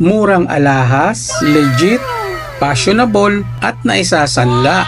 Murang alahas, legit, fashionable at naisasanla.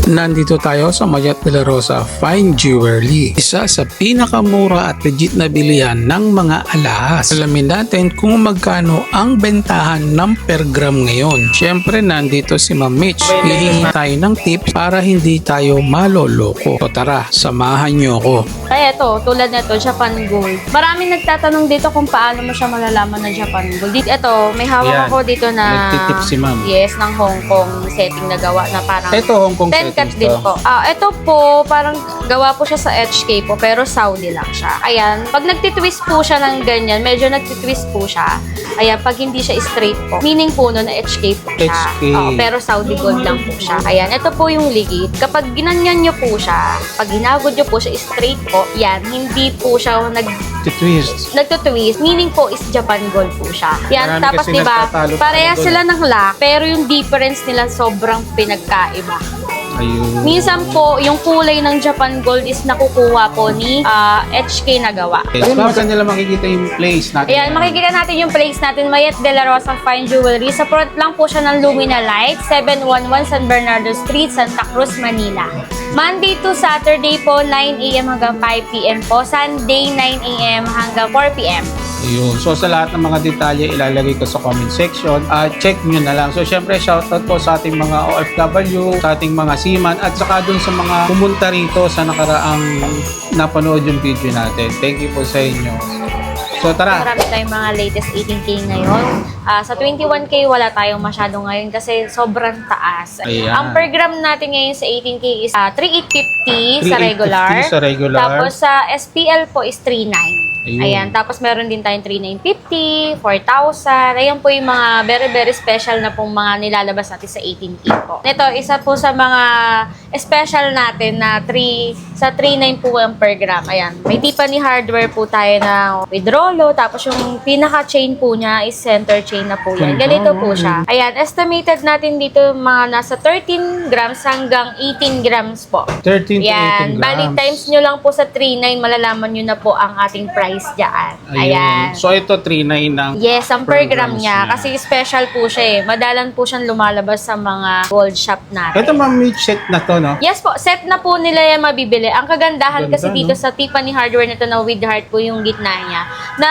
Nandito tayo sa Mayat de la Rosa Fine Jewelry, isa sa pinakamura at legit na bilihan ng mga alahas. Alamin natin kung magkano ang bentahan ng per gram ngayon. Siyempre nandito si Ma'am Mitch, hihingi tayo ng tips para hindi tayo maloloko. So tara, samahan niyo ako. Ay, eto, tulad nito, Japan Gold. Maraming nagtatanong dito kung paano mo siya malalaman na Japan Gold. Ito, may hawak ako dito na Nagtitip si Ma'am. Yes, ng Hong Kong setting na gawa na parang Ito Hong Kong 10 settings cut din to. po. Ito po, parang gawa po siya sa HK po, pero Saudi lang siya. Ayan, pag nagtitwist po siya ng ganyan, medyo nagtitwist po siya. Ayan, pag hindi siya straight po, meaning po nun na HK po siya. HK. Pero Saudi Gold lang po siya. Ayan, ito po yung ligid. Kapag ginanyan nyo po siya, pag ginagod nyo po siya straight po, yan, hindi po siya Twist. nagtutwist, meaning po is Japan Gold po siya. Yan, Marami tapos kasi diba, nagtatalo pareha sa gold. sila ng lock, pero yung difference nila sobrang pinagkaiba. Ayun. Minsan po, yung kulay ng Japan Gold is nakukuha po ni HK na gawa. Ayun, saan nila makikita yung place natin? Ayan, makikita natin yung place natin, Mayat de la Rosa Fine Jewelry. Sa front lang po siya ng Lumina Light, 711 San Bernardo Street, Santa Cruz, Manila. Monday to Saturday po, 9 a.m. hanggang 5 p.m. po. Sunday, 9 a.m. hanggang 4 p.m. Ayun. So sa lahat ng mga detalye ilalagay ko sa comment section. Check nyo na lang. So syempre shoutout po sa ating mga OFW, sa ating mga seaman at saka dun sa mga pumunta rito sa nakaraang napanood yung video natin. Thank you po sa inyo. So tara. Marami tayong mga latest 18K ngayon. Sa 21K, wala tayong masyado ngayon kasi sobrang taas. Ayan. Ang per gram natin ngayon sa 18K is 3,850 sa 3,850 regular. sa regular. Tapos sa SPL po is 3,900. Ayun. Ayan. Tapos meron din tayong 3,950, 4,000. Ayan po yung mga very, very special na pong mga nilalabas natin sa 18K po. Ito, isa po sa mga special natin na 3,900 po ang per gram. Ayan. May Tiffany hardware po tayo na with Rollo. Tapos yung pinaka-chain po niya is center chain na po yan. Ganito po siya. Ayan. Estimated natin dito mga nasa 13 grams hanggang 18 grams po. 13 to 18 Yan. grams. Bali times nyo lang po sa 3,900, malalaman nyo na po ang ating price dyan. Ayan. So ito 3,900 ng Yes, ang per gram grams niya. Kasi special po siya eh. Madalan po siyang lumalabas sa mga gold shop natin. Ito ma'am, may set na to, no? Yes po, set na po nila yan mabibili. Ang kagandahan Ganda, kasi dito no? sa Tiffany hardware nito na with heart po yung gitna niya, na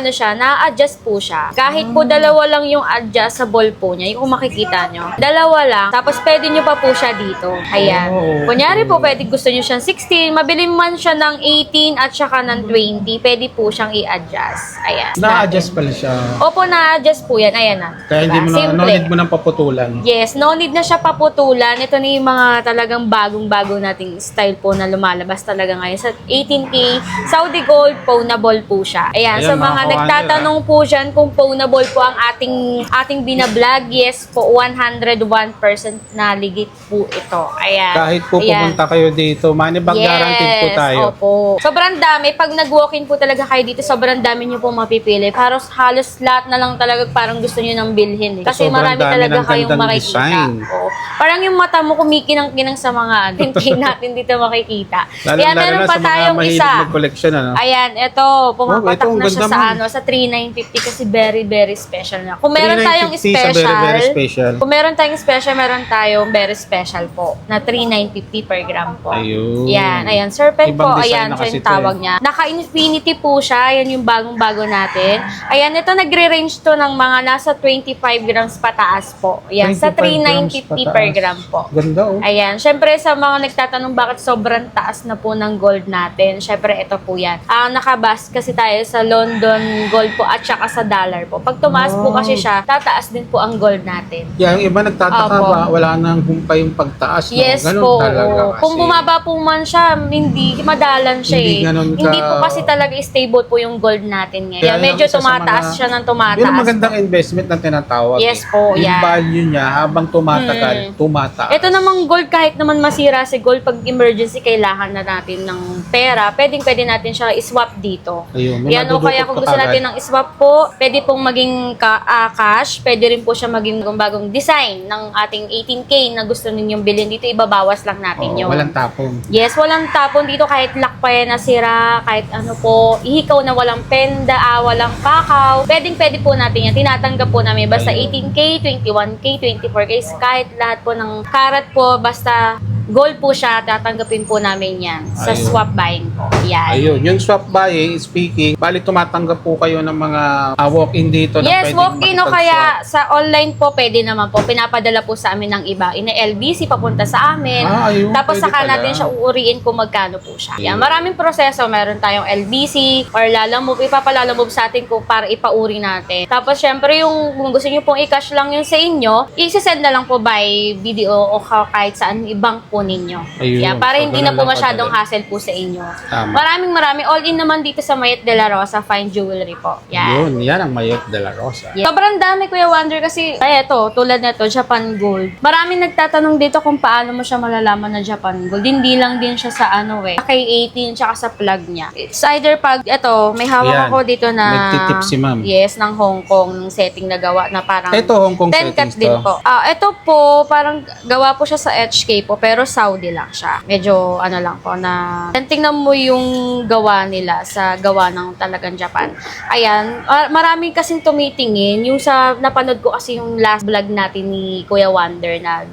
siya, na-adjust po siya. Kahit po dalawa lang yung adjustable po niya, yung kung makikita nyo. Dalawa lang, tapos pwede nyo pa po siya dito. Ayan. Oh, Kunyari po, pwede gusto nyo siyang 16, mabili man siya ng 18 at saka ng 20, pwede po siyang i-adjust. Ayan. Na-adjust pala siya. Opo, na-adjust po yan. Ayan na. Kaya hindi mo na, no Simple. need mo nang paputulan. Yes, no need na siya paputulan. Ito na yung mga talagang bagong-bago nating style po na lumalabas talaga ngayon. Sa 18K, Saudi Gold, pawnable po siya. Ayan, Ayan, sa mga mga kawander, nagtatanong po dyan kung pawnable po ang ating binablog, yes po, 101% na ligit po ito. Ayan. Kahit po Ayan. pumunta kayo dito, money back guaranteed po tayo. Opo. Sobrang dami. Pag nag-walk-in po talaga kayo dito, sobrang dami nyo po mapipili. Halos lahat na lang talaga parang gusto nyo nang bilhin. Eh. Kasi Sobrang marami dami talaga ng kayong gandang makikita. design. Oo. Parang yung mata mo kumikinang-kinang sa mga tintin natin dito makikita. Kaya Lalo meron na pa sa mga tayong mahilig isa. mag-collection, ano? Ayan, ito, pumapatak Oh, ito, ang na siya ganda, sa ma'am. sa 3,950 kasi very, very special na. Kung meron tayong 3,950 sa special, very, very special. kung meron tayong special, meron tayong very special po na 3,950 per gram po. Ayun. Yan, ayan, serpent Ibang po, design ayan, na siya kasi yung ito tawag eh. niya. Naka-infinity po siya, yan yung bagong-bago natin. Ayan, ito nagre-range to ng mga nasa 25 grams pataas po. Ayan, sa 25 3,950 grams per pataas. gram po. Ganda, oh. Ayan, syempre sa mga nagtatanong bakit sobrang taas na po ng gold natin, syempre ito po yan. Nakabas kasi tayo sa London gold po at saka sa dollar po. Pag tumaas po kasi siya, tataas din po ang gold natin. Yan, yung iba nagtataka Opo. ba, wala nang humpay yung pagtaas. Yes no? Ganun po. talaga kasi. Kung bumaba po man siya, hindi madalan siya Hindi eh. ganun ka- Hindi po kasi talaga stable po yung gold natin ngayon. Kaya yung Medyo isa sa tumataas mga- siya ng Yun tumataas. ang magandang investment na tinatawag. Yes po, Yung yan. value niya habang tumatagal, tumataas. Ito namang gold, kahit naman masira si gold, pag emergency kailangan na natin ng pera, pwede natin siya i-swap dito. Ayun, may Yan o, kaya kung gusto natin ng i-swap po, pwede pong maging cash, pwede rin po siya maging bagong design ng ating 18K na gusto ninyong bilhin dito, ibabawas lang natin yun. Walang tapong. Yes, walang tapon dito kahit lock pa yan nasira, kahit ano po, ihikaw na walang penda, walang pakaw. Pwede po natin yan. Tinatanggap po namin basta 18K, 21K, 24K, kahit lahat po ng karat po, basta gold po siya, tatanggapin po namin yan sa Ayun. swap buying po. Yan. Ayun, yung swap buying, speaking, bali tumatanggap po kayo ng mga walk-in dito na Yes, pwedeng walk-in o makipag-swap. kaya sa online po, pwede naman po. Pinapadala po sa amin ng iba. Ina-LBC, papunta sa amin. Ayun, Tapos pwede saka pala. natin siya uuriin kung magkano po siya. Yan, Ayun. maraming proseso. Meron tayong LBC or lalamove. Ipapalalamove sa atin kung para ipauri natin. Tapos syempre yung kung gusto nyo pong i-cash lang yun sa inyo, i-send na lang po by video o kahit saan ibang po ninyo. Ayun. Yan, para So, hindi na ganun po lang masyadong kadali. hassle po sa inyo. Tama. Maraming all-in naman dito sa Mayet de la Rosa Fine Jewelry po. Yan. Yun, yan ang Mayet de la Rosa. Yeah. Sobrang dami, Kuya Wonder, kasi eto, tulad nito, Japan Gold. Maraming nagtatanong dito kung paano mo siya malalaman na Japan Gold. Hindi lang din siya sa kay 18 tsaka sa plug niya. It's either pag, eto, may hawak Yan. ako dito na Nagtitip si ma'am. Yes, ng Hong Kong, ng setting na gawa na parang Ito, Hong Kong 10 cut settings din to. po. Ito po, parang gawa po siya sa HK po, pero Saudi lang siya. Medyo lang po na tingnan mo yung gawa nila sa gawa ng talagang Japan. Ayan, marami kasing tumitingin. Yung sa napanood ko kasi yung last vlog natin ni Kuya Wonder na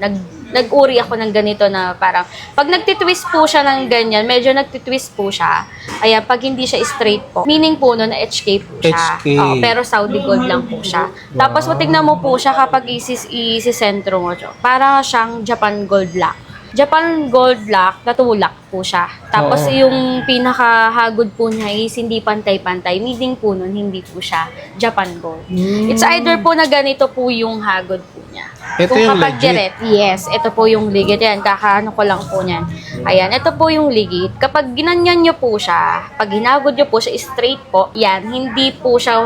nag-uri ako ng ganito na parang pag nagtitwist po siya ng ganyan, medyo nagtitwist po siya. Ayan, pag hindi siya straight po, meaning po nun na HK po siya. HK. Oo, pero Saudi gold lang po siya. Tapos matignan mo po siya kapag isisentro mo siya. Para siyang Japan gold black. Japan gold black, natulak po siya. Tapos Oo. yung pinakahagod po niya is hindi pantay-pantay. Meaning po nun, hindi po siya Japan gold. It's either po na ganito po yung hagod po niya. Ito Kung yung kapag legit. direct, yes, ito po yung ligid. Yan, kakaano ko lang po niyan. Ayan, ito po yung ligid. Kapag ginanyan nyo po siya, pag hinagod nyo po siya straight po, yan, hindi po siya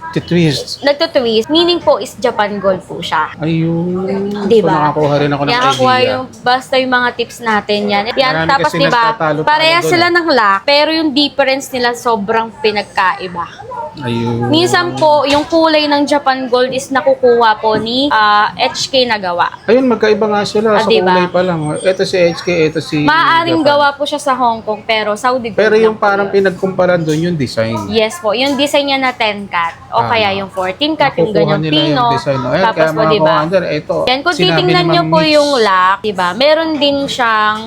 Titwist. nagtutwist. Meaning po is Japan gold po siya. Ayun. Diba? So, nakakuha rin ako ng Yan, idea. nakuha yung, basta yung mga tips natin yan. Yan, Marami tapos kasi diba, nagtatalo-talo pareha doon sila eh. ng lock, pero yung difference nila sobrang pinagkaiba. Ayun. Minsan po, yung kulay ng Japan gold is nakukuha po ni HK na gawa. Ayun, magkaiba nga sila sa diba? kulay pa lang. Ito si HK, ito si Maaaring Japan. gawa po siya sa Hong Kong, pero Saudi gold Pero lang yung po parang yun. pinagkumpara doon, yung design. Yes po, yung design niya na 10 cut o Tama. kaya yung 14 cut, yung Nakukuha ganyang nila pino. yung design. Ayan, Tapos kaya po, mga diba? commander, ito. Yan, kung sinabi titingnan ni nyo Ma'am po Mitch. yung lock, diba? Meron din siyang,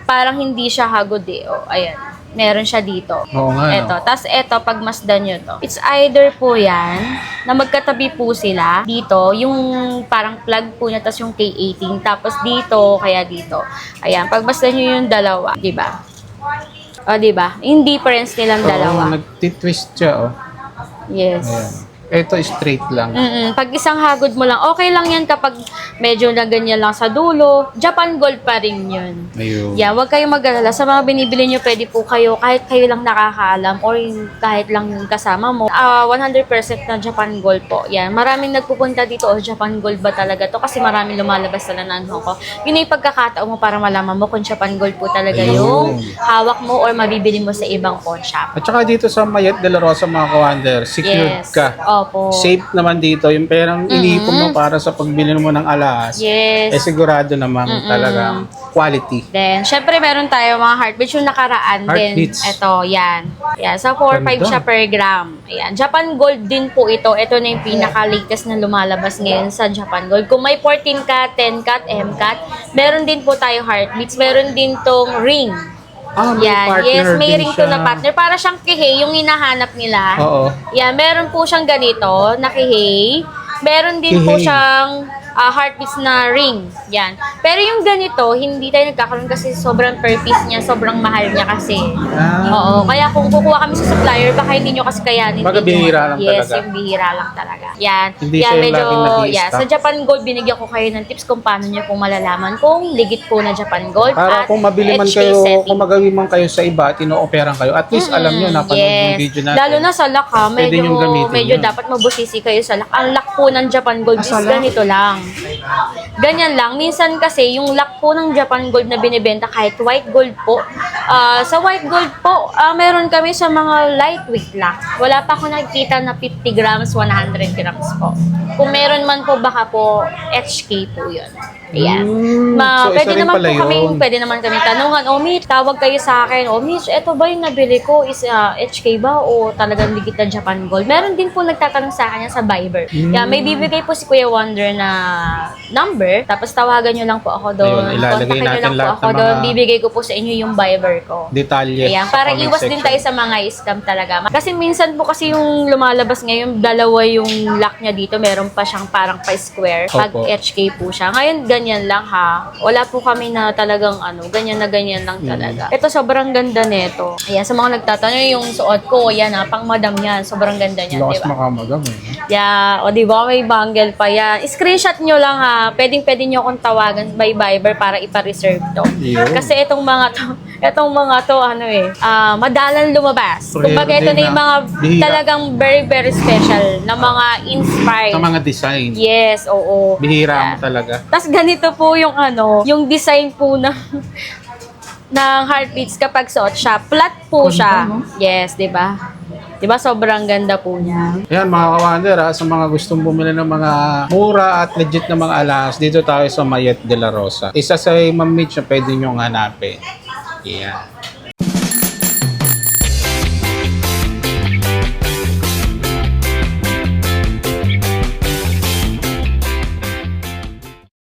parang hindi siya hagod eh. O, ayan. Meron siya dito. Oo nga, no? Eto. Tapos eto, pag masdan nyo to. It's either po yan, na magkatabi po sila. Dito, yung parang plug po niya, tapos yung K18. Tapos dito, kaya dito. Ayan, pag masdan nyo yung dalawa. Diba? O, diba? Yung difference nilang dalawa. Oo, nagtitwist siya, oh. Yes. Ayan. Ito straight lang. Pag isang hagod mo lang, okay lang yan kapag medyo na ganyan lang sa dulo. Japan gold pa rin yun. Ayun. Yeah, wag kayong mag-alala. Sa mga binibili nyo, pwede po kayo, kahit kayo lang nakakaalam or kahit lang yung kasama mo. 100% na Japan gold po. Yan. Maraming nagpupunta dito, Japan gold ba talaga to? Kasi maraming lumalabas sa lananho ko. Yun na yung pagkakataon mo para malaman mo kung Japan gold po talaga yung hawak mo or mabibili mo sa ibang pawn shop. At saka dito sa Mayet de la Rosa, mga commander, secured Yes. ka. Opo. Safe naman dito. Yung perang inipon mo para sa pagbili mo ng alahas, Yes. sigurado naman talagang quality. Then, syempre meron tayo mga heartbeats yung nakaraan Heartbeats. din. Ito, yan. Yan, sa 4-5 Ganda. siya per gram. Ayan, Japan Gold din po ito. Ito na yung pinaka-latest na lumalabas ngayon sa Japan Gold. Kung may 14 cut, 10 cut, M cut, meron din po tayo heartbeats. Meron din tong ring. May Yan, partner yes, may din ring to siya. na partner. Para siyang kihe, yung hinahanap nila. Oo. Yan, meron po siyang ganito, na kihe. Meron din po Kihe. siyang heartbeats na ring. Yan. Pero yung ganito, hindi tayo nagkakaroon kasi sobrang per piece niya, sobrang mahal niya kasi. Oo. Kaya kung kukuha kami sa supplier, baka hindi nyo kasi kayanin. Baga dito. bihira lang yes, talaga. yung bihira lang talaga. Yan. Hindi yan, siya yung medyo, laging nag-i-stock. Sa Japan Gold, binigyan ko kayo ng tips kung paano nyo kung malalaman kung legit po na Japan Gold Para at kung mabili man HK kayo, setting. kung magawi man kayo sa iba at ino-operan kayo, at least alam nyo na panood yung video natin. Lalo na sa lock ha, Pwede niyong gamitin medyo yun. dapat mabusisi kayo sa lock. Ang lock po ng Japan Gold is ganito lang. Ganyan lang. Minsan kasi yung lock po ng Japan Gold na binibenta kahit white gold po. Sa white gold po, meron kami sa mga lightweight lock. Wala pa ako nakikita na 50 grams, 100 grams po. Kung meron man po, baka po HK po yun. Ayan. So, isa rin pala yun. Pwede naman kami tanungan, Mitch, tawag kayo sa akin, Mitch, eto ba yung nabili ko is HK ba o talagang ligit na Japan Gold? Meron din po nagtatanong sa akin sa Viber. Yeah, may bibigay po si Kuya Wonder na number, tapos tawagan nyo lang po ako doon. Ayun, ilalagay Kontakin nyo natin lang po lahat ako ng doon. mga Bibigay ko po sa inyo yung Viber ko. Detalye. Ayan, sa para comment iwas din section. tayo sa mga scam talaga. Kasi minsan po kasi yung lumalabas ngayon, dalawa yung lock niya dito, meron pa siyang parang pa-square. Pag Opo. HK po siya. Ngayon, ganyan lang ha. Wala po kami na talagang ganyan na ganyan lang talaga. Ito, sobrang ganda nito. Ayan, sa mga nagtatanong yung suot ko, yan ha, pang madam yan. Sobrang ganda niyan, Lakas di ba? makamagam eh. Yeah, o di ba may bangle pa yan. Screenshot nyo lang ha. Pwedeng nyo akong tawagan by Viber para ipa-reserve to. Yun. Kasi itong mga to, madalang lumabas. Rare Kumbaga ito din na yung na. mga Bihira. talagang very, very special na mga inspired. Sa mga design. Yes, oo. Bihira mo Yeah. talaga. Tapos ganito po yung yung design po ng ng heartbeats kapag suot siya. Flat po siya. Yes, 'di ba? 'Di ba sobrang ganda po niya. Ayan mga ka-Wonder, sa mga gustong bumili ng mga mura at legit na mga alahas, dito tayo sa Mayet de la Rosa. Isa sa Ma'am Mitch na pwede nyong hanapin. Yeah.